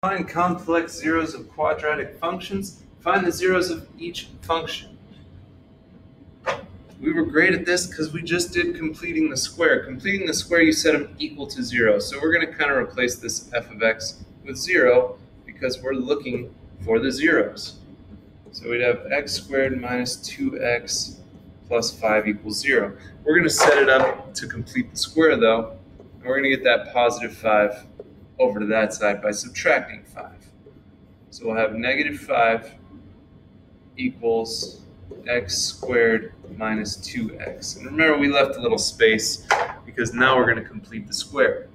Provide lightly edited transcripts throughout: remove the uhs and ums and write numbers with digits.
Find complex zeros of quadratic functions. Find the zeros of each function. We were great at this because we just did completing the square. Completing the square, you set them equal to 0. So we're going to kind of replace this f of x with 0 because we're looking for the zeros. So we'd have x squared minus 2x plus 5 equals 0. We're going to set it up to complete the square, though, and we're going to get that positive 5 over to that side by subtracting 5. So we'll have negative 5 equals x squared minus 2x. And remember, we left a little space because now we're going to complete the square.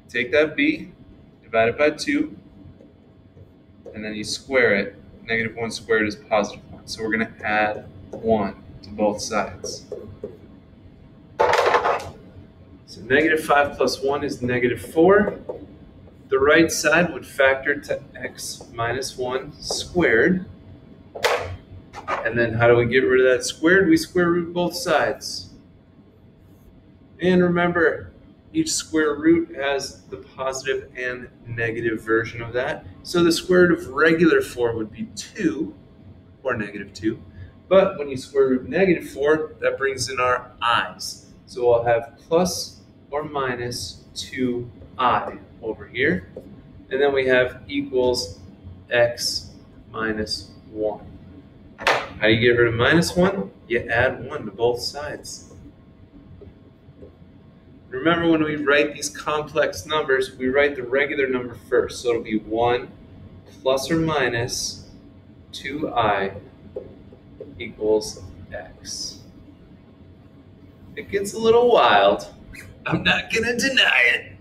Take that b, divide it by 2, and then you square it. Negative 1 squared is positive 1. So we're going to add 1 to both sides. So negative 5 plus 1 is negative 4. The right side would factor to x minus 1 squared. And then how do we get rid of that squared? We square root both sides. And remember, each square root has the positive and negative version of that. So the square root of regular 4 would be 2, or negative 2. But when you square root negative 4, that brings in our i's. So we'll have plus or minus 2i over here. And then we have equals x minus 1. How do you get rid of minus 1? You add 1 to both sides. Remember, when we write these complex numbers, we write the regular number first. So it'll be 1 plus or minus 2i equals x. It gets a little wild. I'm not going to deny it.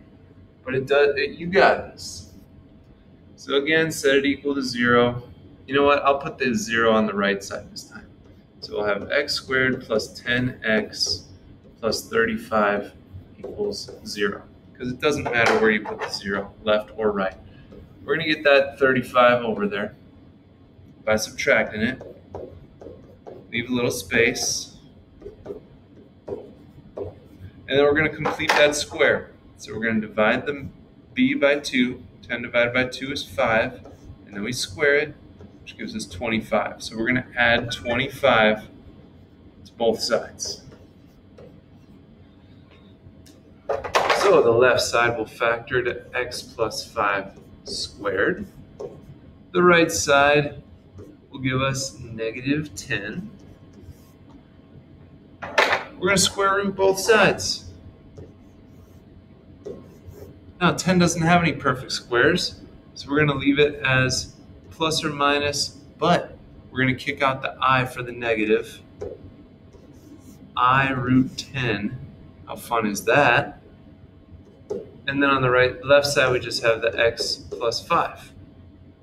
But it does. You got this. So again, set it equal to 0. You know what? I'll put the 0 on the right side this time. So we'll have x squared plus 10x plus 35 equals 0. Because it doesn't matter where you put the 0, left or right. We're going to get that 35 over there by subtracting it. Leave a little space. And then we're going to complete that square. So we're going to divide the b by 2. 10 divided by 2 is 5. And then we square it, which gives us 25. So we're going to add 25 to both sides. So the left side will factor to x plus 5 squared. The right side will give us negative 10. We're going to square root both sides. Now 10 doesn't have any perfect squares, so we're going to leave it as plus or minus, but we're going to kick out the I for the negative. I root 10. How fun is that? And then on the left side, we just have the x plus 5.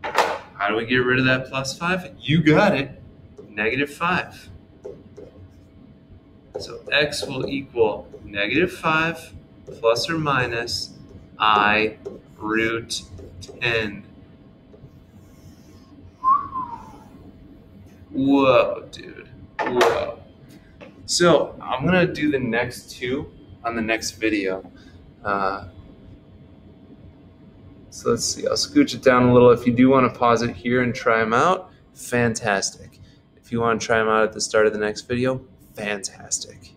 How do we get rid of that plus 5? You got it. Negative 5. So x will equal negative 5 plus or minus I root 10. Whoa, dude. Whoa. So I'm going to do the next two on the next video. So let's see. I'll scooch it down a little. If you do want to pause it here and try them out, fantastic. If you want to try them out at the start of the next video, fantastic.